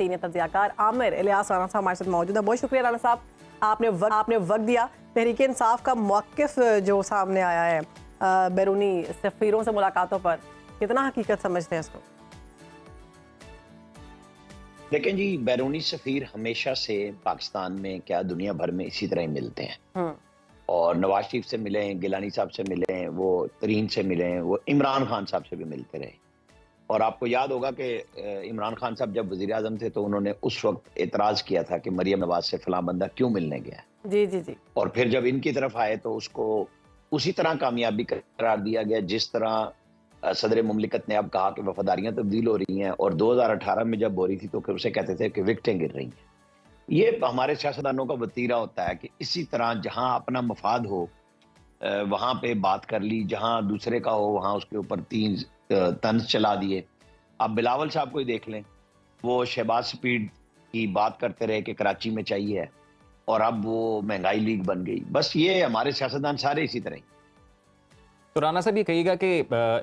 Senior तज्जियाकार Aamir Ilyas Rana साहब हमारे साथ मौजूद है। बहुत शुक्रिया राना साहब, आपने वक्त दिया। तहरीक इंसाफ का मौक़िफ़ जो सामने आया है बैरूनी सफ़ीरों से मुलाकातों पर, कितना हकीकत समझते हैं इसको? देखें जी, बैरूनी सफ़ीर हमेशा से पाकिस्तान में क्या दुनिया भर में इसी तरह ही मिलते हैं। और नवाज शरीफ से मिले, गिलानी साहब से मिले, वो तरीन से मिले, वो इमरान खान साहब से भी मिलते रहे। और आपको याद होगा कि इमरान खान साहब जब वज़ीर आज़म थे तो उन्होंने उस वक्त एतराज़ किया था कि मरियम नवाज से फलां बंदा क्यों मिलने गया। जी जी जी। और फिर जब इनकी तरफ आए तो उसको उसी तरह कामयाबी करार दिया गया जिस तरह सदर मुमलिकत ने अब कहा कि वफादारियां तब्दील हो रही हैं, और 2018 में जब हो रही थी तो फिर उसे कहते थे कि विकटें गिर रही हैं। ये हमारे सियासतदानों का वतीरा होता है कि इसी तरह जहां अपना मफाद हो वहां पे बात कर ली, जहां दूसरे का हो वहां उसके ऊपर तीन तंज चला दिए। अब बिलावल साहब को ही देख लें, वो शहबाज स्पीड की बात करते रहे कि कराची में चाहिए, और अब वो महंगाई लीग बन गई। बस ये हमारे सियासतदान सारे इसी तरह ही। तो राना साहब ये कहिएगा कि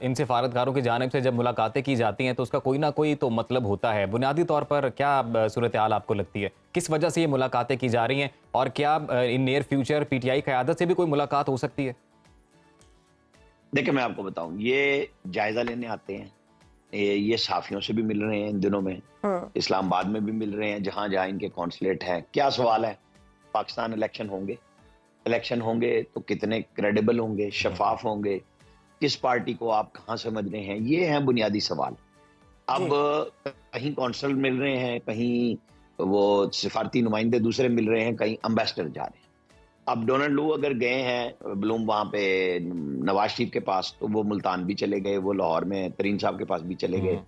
इन सिफारतकारों की जानिब से जब मुलाकातें की जाती हैं तो उसका कोई ना कोई तो मतलब होता है। बुनियादी तौर पर क्या सूरत हाल आपको लगती है, किस वजह से ये मुलाकातें की जा रही हैं, और क्या इन नियर फ्यूचर पीटीआई क़यादत से भी कोई मुलाकात हो सकती है? देखिए मैं आपको बताऊं, ये जायजा लेने आते हैं, ये साफियों से भी मिल रहे हैं इन दिनों में, इस्लामाबाद में भी मिल रहे हैं, जहां जहां इनके कॉन्सुलेट हैं। क्या सवाल है, पाकिस्तान इलेक्शन होंगे तो कितने क्रेडिबल होंगे, शफाफ होंगे, किस पार्टी को आप कहां समझ रहे हैं, ये हैं बुनियादी सवाल। अब कहीं कौंसल मिल रहे हैं, कहीं वो सिफारती नुमाइंदे दूसरे मिल रहे हैं, कहीं एम्बेसडर जा रहे हैं। अब डोनाल्ड लू अगर गए हैं ब्लूम वहां पे नवाज शरीफ के पास, तो वो मुल्तान भी चले गए, वो लाहौर में तरीन साहब के पास भी चले गए।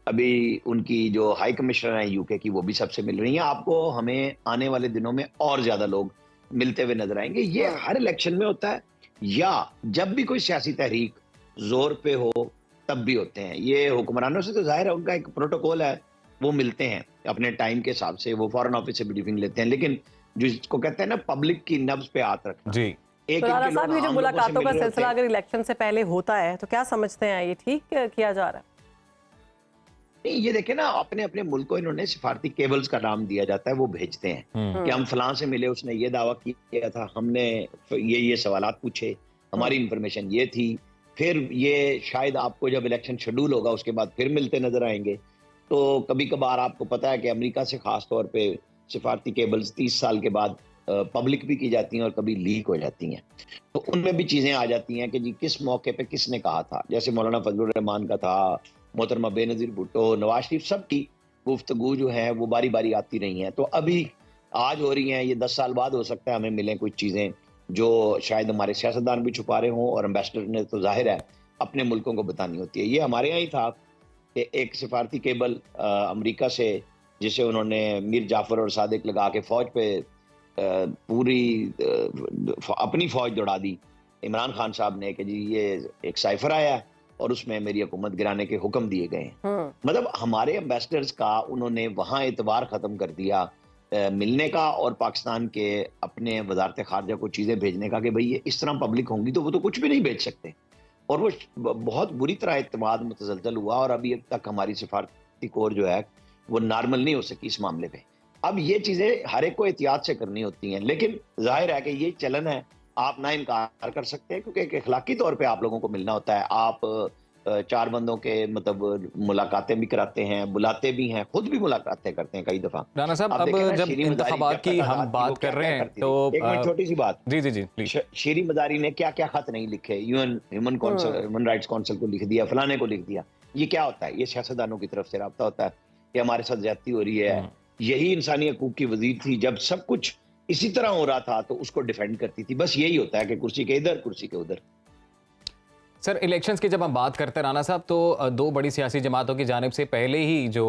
अभी उनकी जो हाई कमिश्नर है यूके की, वो भी सबसे मिल रही हैं। आपको हमें आने वाले दिनों में और ज्यादा लोग मिलते हुए नजर आएंगे। ये हर इलेक्शन में होता है, या जब भी कोई सियासी तहरीक जोर पे हो तब भी होते हैं। ये हुक्मरानों से तो जाहिर है उनका एक प्रोटोकॉल है, वो मिलते हैं अपने टाइम के हिसाब से, वो फॉरेन ऑफिस से ब्रीफिंग लेते हैं। लेकिन जिसको कहते हैं ना पब्लिक की नब्ज पे हाथ रखना जी। तो राना साहब, ये जो मुलाकातों का सिलसिला अगर इलेक्शन से पहले होता है तो क्या समझते हैं, ये ठीक किया जा रहा है? नहीं, ये देखे ना, अपने अपने मुल्क को इन्होंने सिफारती केबल्स का नाम दिया जाता है, वो भेजते हैं कि हम फलां से मिले, उसने ये दावा किया था, हमने ये सवालात पूछे, हमारी इंफॉर्मेशन ये थी। फिर ये शायद आपको जब इलेक्शन शेड्यूल होगा उसके बाद फिर मिलते नजर आएंगे। तो कभी कभार आपको पता है कि अमेरिका से खास तौर पे सिफारती केबल्स 30 साल के बाद पब्लिक भी की जाती हैं और कभी लीक हो जाती हैं। तो उनमें भी चीजें आ जाती हैं कि जी किस मौके पे किसने कहा था। जैसे मौलाना फजलुर रहमान का था, मोहतरमा बेनजीर भुट्टो, नवाज शरीफ, सबकी गुफ्तगू जो है वो बारी बारी आती रही हैं। तो अभी आज हो रही हैं, ये 10 साल बाद हो सकता है हमें मिलें कुछ चीजें जो शायद हमारे सियासतदान भी छुपा रहे हों, और एम्बेसडर ने तो जाहिर है अपने मुल्कों को बतानी होती है। ये हमारे यहाँ ही था कि एक सिफारती केबल अमेरिका से, जिसे उन्होंने मीर जाफर और सादिक लगा के फौज पे पूरी अपनी फौज दौड़ा दी इमरान खान साहब ने, कि जी ये एक साइफर आया और उसमें मेरी हुकूमत गिराने के हुक्म दिए गए हैं। मतलब हमारे एम्बेसडर्स का उन्होंने वहां एतबार खत्म कर दिया मिलने का, और पाकिस्तान के अपने वजारत खारजा को चीजें भेजने का कि भाई ये इस तरह पब्लिक होंगी तो वो तो कुछ भी नहीं भेज सकते। और वो बहुत बुरी तरह एतमाद मुतजलजल हुआ, और अभी तक हमारी सिफारती कोर जो है वो नॉर्मल नहीं हो सकी इस मामले पे। अब ये चीजें हर एक को एहतियात से करनी होती हैं, लेकिन जाहिर है कि ये चलन है, आप ना इनकार कर सकते हैं, क्योंकि एक अखलाकी तौर पे आप लोगों को मिलना होता है। आप 4 बंदों के मतलब मुलाकातें भी कराते हैं, बुलाते भी हैं, खुद भी मुलाकातें करते हैं कई दफा। राना साहब, अब जब इंतखाबात की हम बात कर रहे हैं तो एक मिनट, छोटी सी बात। जी जी जी प्लीज। शीरी मदारी ने क्या क्या खत नहीं लिखे, ह्यूमन राइट्स काउंसिल को लिख दिया, फलाने को लिख दिया। ये क्या होता है? ये सियासतदानों की तरफ से राब्ता होता है कि हमारे साथ ज्यादती हो रही है। यही इंसानी हकूक की वजीर थी, जब सब कुछ इसी तरह हो रहा था तो उसको डिफेंड करती थी। बस यही होता है कि कुर्सी के इधर कुर्सी के उधर। सर, इलेक्शंस की जब हम बात करते हैं राना साहब, तो दो बड़ी सियासी जमातों की जानिब से पहले ही जो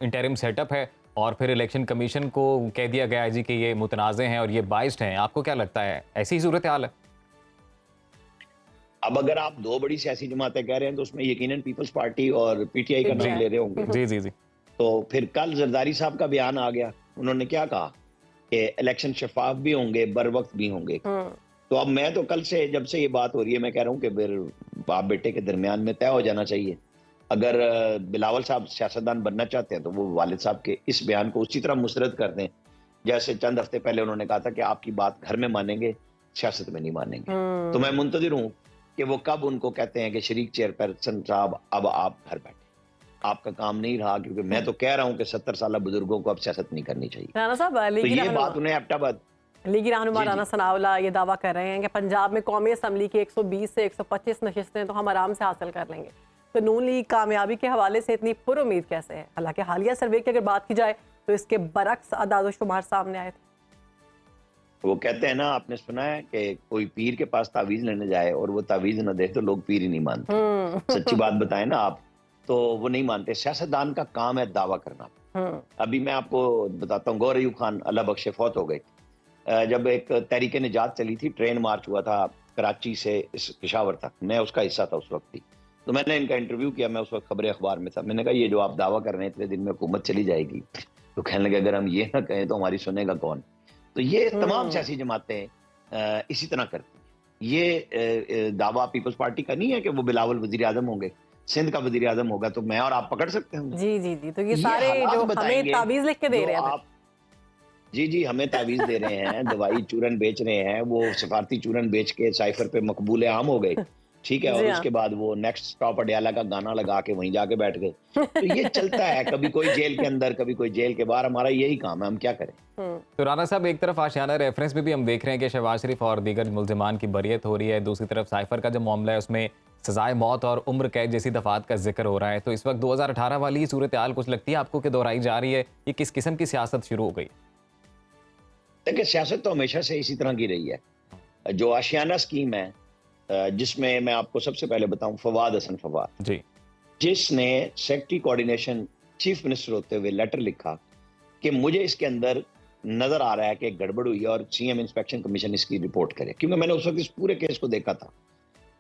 इंटरिम सेटअप है, और फिर इलेक्शन कमीशन को कह दिया गया है जी कि ये मुतनाज़े हैं और ये बाइस्ड हैं। आपको क्या लगता है, ऐसी ही सूरत हाल है? अब अगर आप दो बड़ी सियासी जमातें कह रहे हैं तो उसमें यकीनन पीपल्स पार्टी और पीटीआई का नाम ले रहे होंगे। जी जी जी। तो फिर कल जरदारी साहब का बयान आ गया, उन्होंने क्या कहा कि इलेक्शन शफाफ भी होंगे, बर वक्त भी होंगे। तो अब मैं तो कल से, जब से ये बात हो रही है, मैं कह रहा हूँ कि फिर बाप बेटे के दरमियान में तय हो जाना चाहिए अगर बिलावल साहब सियासतदान बनना चाहते हैं तो वो वालिद साहब के इस बयान को उसी तरह मुस्तरद कर दें जैसे चंद हफ्ते पहले उन्होंने कहा था कि आपकी बात घर में मानेंगे, सियासत में नहीं मानेंगे। तो मैं मुंतजिर हूँ कि वो कब उनको कहते हैं कि शरीक चेयरपर्सन साहब अब आप घर बैठे, आपका काम नहीं रहा, क्योंकि मैं तो कह रहा हूँ कि 70 साल बुजुर्गों को अब सियासत नहीं करनी चाहिए। राना साहब, तो ये बात उन्हें एबटाबाद लीगी रहनुमा जी, राना सनाउल्लाह ये दावा कर रहे हैं कि पंजाब में कौमी असम्बली की 120 से 125 नशिस्तें तो हम आराम से हासिल कर लेंगे। तो नून लीग कामयाबी के हवाले से इतनी पुरुमीद कैसे है? हालांकि हालिया सर्वे की अगर बात की जाए तो इसके बरक्स अदाद शुमार सामने आए थे। वो कहते हैं ना, आपने सुना है कि कोई पीर के पास तावीज लेने जाए और वो तावीज न दे तो लोग पीर ही नहीं मानते। सच्ची बात बताएं ना आप, तो वो नहीं मानते। सियासतदान का काम है दावा करना। अभी मैं आपको बताता हूँ, गौर अयूब खान अल्लाह बख्शे फौत हो गए। जब एक तहरीक निजात चली थी, ट्रेन मार्च हुआ था कराची से पेशावर तक, मैं उसका हिस्सा था उस वक्त ही। तो मैंने इनका इंटरव्यू किया, मैं उस वक्त खबर अखबार में था। मैंने कहा ये जो आप दावा कर रहे हैं इतने दिन में हुकूमत चली जाएगी, तो कहने लगे अगर हम ये ना कहें तो हमारी सुनेगा कौन। तो ये तमाम सियासी जमातें इसी तरह करती हैं। ये दावा पीपल्स पार्टी का नहीं है कि वो बिलावल वजीर आजम होंगे, सिंध का वजीर आजम होगा तो मैं और आप पकड़ सकते हैं। जी जी जी, तो ये सारे जो हमें तावीज लिख के दे रहे हैं। जी जी, हमें तावीज दे रहे हैं, दवाई चूरन बेच रहे हैं। वो सफारती चूरन बेच के साइफर पे मकबूल आम हो गए, ठीक है। और उसके बाद वो नेक्स्ट स्टॉप अडयाला का गाना लगा के वहीं जाके बैठ गए। तो ये चलता है, कभी कोई जेल के अंदर, कभी कोई जेल के बाहर। हमारा यही काम है, हम क्या करें। तो राना साहब, एक तरफ आशियाना रेफरेंस में भी हम देख रहे हैं कि शहबाज शरीफ और दीगर मुल्जिमान की बरियत हो रही है, दूसरी तरफ साइफर का जो मामला है उसमें सजाए मौत और उम्र कैद जैसी दफात का जिक्र हो रहा है। तो इस वक्त 2018 वाली सूरत हाल कुछ लगती है आपको कि दोहराई जा रही है? ये किस किस्म की सियासत शुरू हो गई? देखिए, सियासत तो हमेशा से इसी तरह की रही है। जो आशियाना स्कीम है, जिसमें मैं आपको सबसे पहले बताऊं, फवाद हसन फवाद जी, जिसने सेक्रेटरी कोऑर्डिनेशन चीफ मिनिस्टर होते हुए लेटर लिखा कि मुझे इसके अंदर नजर आ रहा है कि गड़बड़ हुई है और सीएम इंस्पेक्शन कमीशन इसकी रिपोर्ट करे, क्योंकि मैंने उस वक्त इस पूरे केस को देखा था।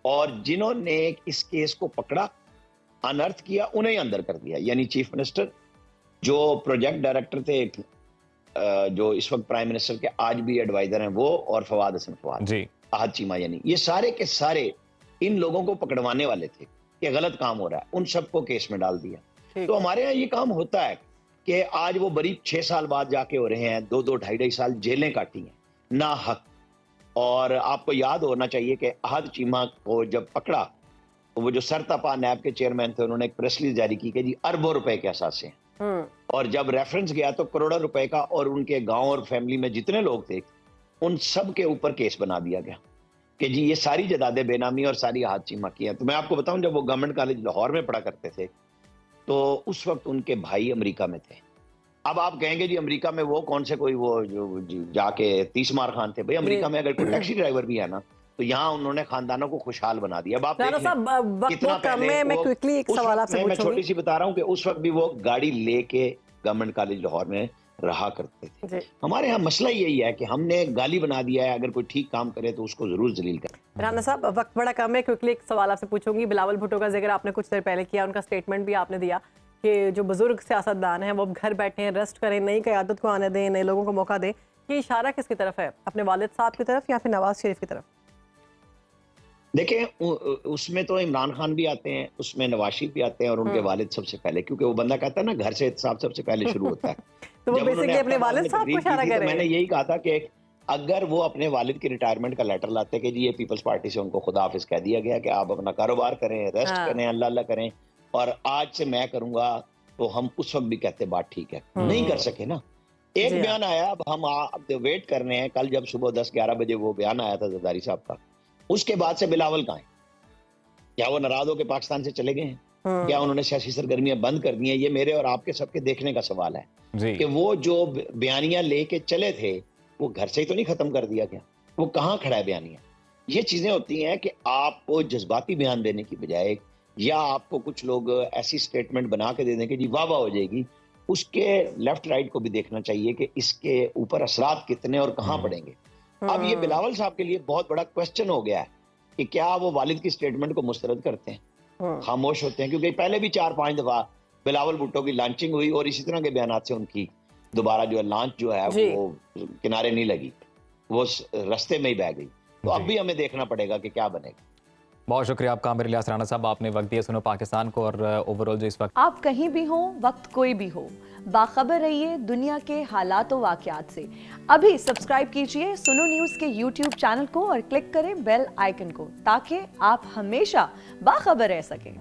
और जिन्होंने इस केस को पकड़ा, अनर्थ किया, उन्हें अंदर कर दिया। यानी चीफ मिनिस्टर, जो प्रोजेक्ट डायरेक्टर थे, जो इस वक्त प्राइम मिनिस्टर के आज भी एडवाइजर हैं, वो, और फवाद हसन फवाद जी, आहद चीमा, यानी ये सारे के सारे इन लोगों को पकड़वाने वाले थे कि गलत काम हो रहा है। उन सबको केस में डाल दिया। तो हमारे यहाँ ये काम होता है कि आज वो बरीब 6 साल बाद जाके हो रहे हैं, 2-2, 2.5 साल जेलें काटी हैं ना हक। और आपको याद होना चाहिए कि आहद चीमा को जब पकड़ा तो वो जो सरतपा नैब के चेयरमैन थे, उन्होंने एक प्रेस रिलीज जारी की कि जी अरबों रुपए के असासे हैं। और जब रेफरेंस गया तो करोड़ों रुपए का, और उनके गांव और फैमिली में जितने लोग थे उन सब के ऊपर केस बना दिया गया कि जी ये सारी जदादें बेनामी और सारी आहद चीमा की हैं। तो मैं आपको बताऊं, जब वो गवर्नमेंट कॉलेज लाहौर में पढ़ा करते थे तो उस वक्त उनके भाई अमेरिका में थे। अब आप कहेंगे जी अमेरिका में वो कौन से कोई वो जो जाके तीसमार खान थे। भाई अमेरिका में अगर कोई टैक्सी ड्राइवर भी है ना, तो यहाँ उन्होंने खानदानों को खुशहाल बना दिया। अब आप कितना पहले मैं क्विकली एक सवाल आपसे मैं छोटी सी बता रहा हूँ कि उस वक्त भी वो गाड़ी लेके गवर्नमेंट कॉलेज लाहौर में रहा करते थे। हमारे यहाँ मसला यही है कि हमने गाली बना दिया है, अगर कोई ठीक काम करे तो उसको जरूर जलील करें। राना साहब, वक्त बड़ा कम है, क्विकली एक सवाल आपसे पूछूंगी। बिलावल भुट्टो का जिक्र आपने कुछ देर पहले किया, उनका स्टेटमेंट भी आपने दिया कि जो बुजुर्ग सियासतदान हैं वो घर बैठे हैं, रेस्ट करें, नई क़यादत को आने दें, नए लोगों को मौका दें। ये इशारा किसकी तरफ है, अपने वालिद साहब की तरफ या फिर नवाज शरीफ की तरफ? देखें, उसमें तो इमरान खान भी आते हैं, उसमें नवाज शरीफ भी आते हैं, और उनके वालिद सबसे पहले, क्योंकि वो बंदा कहता है ना घर से एहतसाब सबसे पहले शुरू होता है। तो वो बेसिकली अपने वालिद साहब को इशारा कर रहे हैं। मैंने यही कहा था कि अगर वो अपने वालिद की रिटायरमेंट का लेटर लाते कि जी ये पीपल्स पार्टी से उनको खुदा हाफिज कह दिया गया कि आप अपना कारोबार करें, रेस्ट करें, अल्लाह अल्लाह करें, और आज से मैं करूंगा, तो हम उस वक्त भी कहते बात ठीक है। नहीं कर सके ना। एक बयान आया, अब हम वेट कर रहे हैं। कल जब सुबह 10-11 बजे वो बयान आया था जरदारी साहब का, उसके बाद से बिलावल कहाँ है? क्या वो नाराज होकर पाकिस्तान से चले गए हैं? क्या उन्होंने सियासी सरगर्मियां बंद कर दी हैं? ये मेरे और आपके सबके देखने का सवाल है कि वो जो बयानियां लेके चले थे वो घर से ही तो नहीं खत्म कर दिया गया। वो कहाँ खड़ा है बयानियां? ये चीजें होती हैं कि आपको जज्बाती बयान देने की बजाय, या आपको कुछ लोग ऐसी स्टेटमेंट बना के दे दें कि जी वाह वाह हो जाएगी, उसके लेफ्ट राइट को भी देखना चाहिए कि इसके ऊपर असरात कितने और कहाँ पड़ेंगे। अब ये बिलावल साहब के लिए बहुत बड़ा क्वेश्चन हो गया है कि क्या वो वालिद की स्टेटमेंट को मुस्तरद करते हैं, खामोश होते हैं, क्योंकि पहले भी 4-5 दफा बिलावल भुट्टो की लॉन्चिंग हुई और इसी तरह के बयान से उनकी दोबारा जो है लॉन्च जो है वो किनारे नहीं लगी, वो रास्ते में ही बह गई। तो अब भी हमें देखना पड़ेगा कि क्या बनेगा। बहुत शुक्रिया आपका आमिर इलियास राणा साहब, आपने वक्त दिया सुनो पाकिस्तान को और ओवरऑल जो इस वक्त आप कहीं भी हो, वक्त कोई भी हो, बाखबर रहिए दुनिया के हालात व वाकयात से। अभी सब्सक्राइब कीजिए सुनो न्यूज़ के यूट्यूब चैनल को और क्लिक करें बेल आइकन को, ताकि आप हमेशा बाखबर रह सकें।